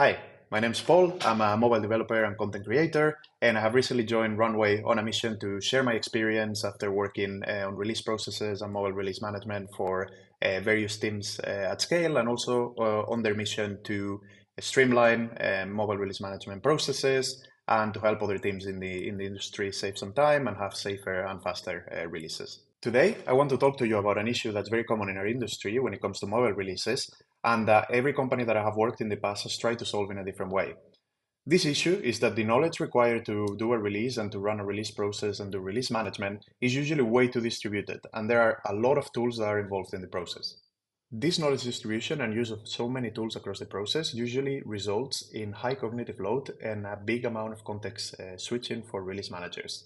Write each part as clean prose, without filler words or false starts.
Hi, my name's Paul. I'm a mobile developer and content creator, and I have recently joined Runway on a mission to share my experience after working on release processes and mobile release management for various teams at scale, and also on their mission to streamline mobile release management processes and to help other teams in the industry save some time and have safer and faster releases. Today, I want to talk to you about an issue that's very common in our industry when it comes to mobile releases, and every company that I have worked in the past has tried to solve in a different way. This issue is that the knowledge required to do a release and to run a release process and do release management is usually way too distributed, and there are a lot of tools that are involved in the process. This knowledge distribution and use of so many tools across the process usually results in high cognitive load and a big amount of context switching for release managers.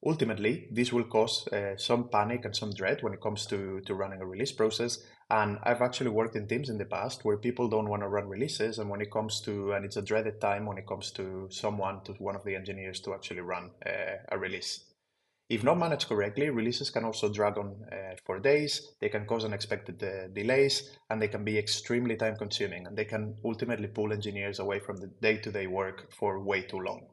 Ultimately, this will cause some panic and some dread when it comes to running a release process. And I've actually worked in teams in the past where people don't want to run releases. And when it comes to, and it's a dreaded time when it comes to one of the engineers to actually run a release. If not managed correctly, releases can also drag on for days, they can cause unexpected delays, and they can be extremely time consuming. And they can ultimately pull engineers away from the day-to-day work for way too long.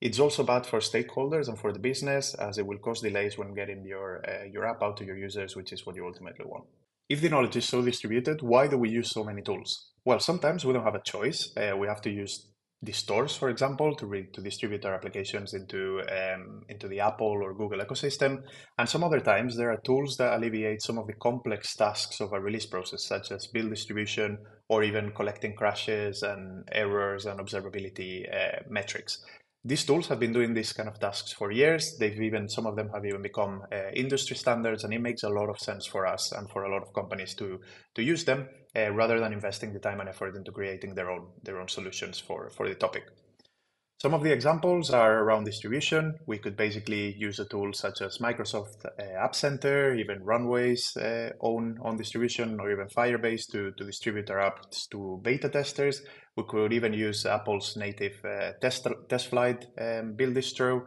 It's also bad for stakeholders and for the business, as it will cause delays when getting your app out to your users, which is what you ultimately want. If the knowledge is so distributed, why do we use so many tools? Well, sometimes we don't have a choice. We have to use the stores, for example, to distribute our applications into the Apple or Google ecosystem. And some other times there are tools that alleviate some of the complex tasks of a release process, such as build distribution or even collecting crashes and errors and observability metrics. These tools have been doing these kind of tasks for years. Some of them have even become industry standards, and it makes a lot of sense for us and for a lot of companies to use them rather than investing the time and effort into creating their own solutions for the topic. Some of the examples are around distribution. We could basically use a tool such as Microsoft App Center, even Runway's own distribution, or even Firebase to distribute our apps to beta testers. We could even use Apple's native test flight build distro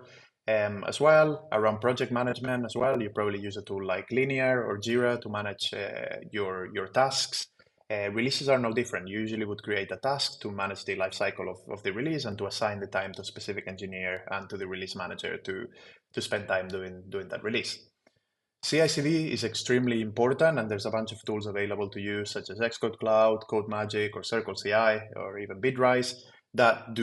as well. Around project management as well, you probably use a tool like Linear or Jira to manage your tasks. Releases are no different. You usually would create a task to manage the lifecycle of the release and to assign the time to a specific engineer and to the release manager to spend time doing that release. CI/CD is extremely important, and there's a bunch of tools available to use, such as Xcode Cloud, CodeMagic, or Circle CI, or even Bitrise, that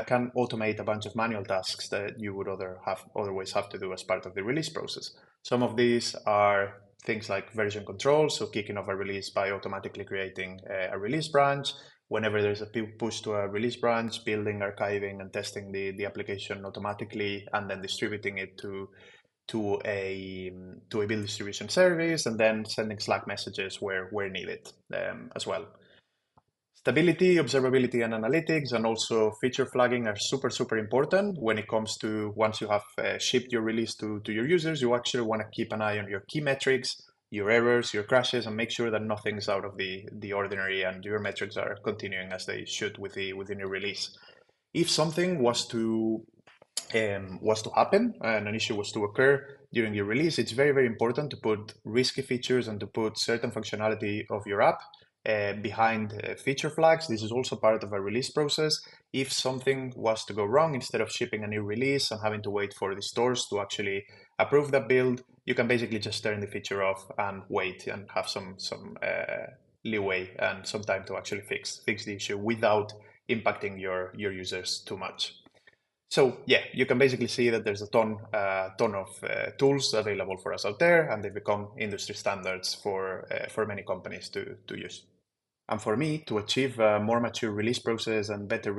can automate a bunch of manual tasks that you would otherwise have to do as part of the release process. Some of these are things like version control, so kicking off a release by automatically creating a release branch. Whenever there's a push to a release branch, building, archiving, and testing the application automatically, and then distributing it to a build distribution service, and then sending Slack messages where needed as well. Stability, observability, and analytics, and also feature flagging are super important when it comes to once you have shipped your release to your users. You actually want to keep an eye on your key metrics, your errors, your crashes, and make sure that nothing's out of the ordinary and your metrics are continuing as they should within your release. If something was to happen and an issue was to occur during your release, it's very important to put risky features and to put certain functionality of your app behind feature flags. This is also part of a release process. If something was to go wrong, instead of shipping a new release and having to wait for the stores to actually approve that build, you can basically just turn the feature off and wait and have some leeway and some time to actually fix the issue without impacting your users too much. So yeah, you can basically see that there's a ton of tools available for us out there, and they've become industry standards for many companies to use. And for me, to achieve a more mature release process and better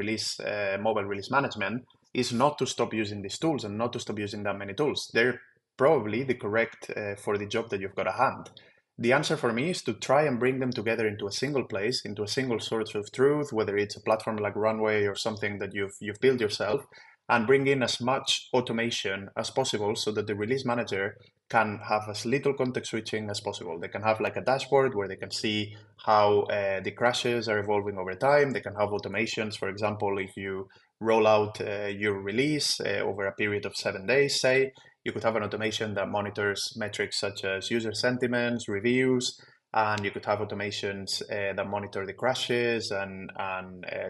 mobile release management is not to stop using these tools and not to stop using that many tools. They're probably the correct for the job that you've got at hand. The answer for me is to try and bring them together into a single place, into a single source of truth, whether it's a platform like Runway or something that you've built yourself, and bring in as much automation as possible so that the release manager can have as little context switching as possible. They can have like a dashboard where they can see how the crashes are evolving over time. They can have automations. For example, if you roll out your release over a period of 7 days, say, you could have an automation that monitors metrics such as user sentiments, reviews, and you could have automations that monitor the crashes and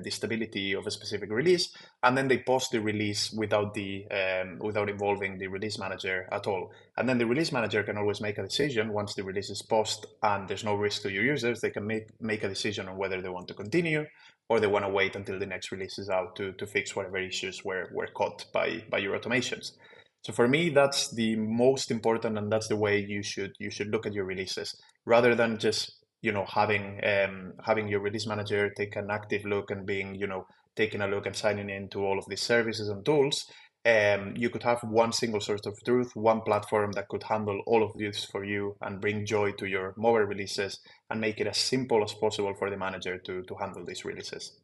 the stability of a specific release, and then they post the release without involving the release manager at all. And then the release manager can always make a decision once the release is post and there's no risk to your users. They can make a decision on whether they want to continue or they want to wait until the next release is out to fix whatever issues were caught by your automations. So for me, that's the most important, and that's the way you should look at your releases, rather than just having your release manager take an active look and being taking a look and signing into all of these services and tools. You could have one single source of truth, one platform that could handle all of this for you and bring joy to your mobile releases and make it as simple as possible for the manager to handle these releases.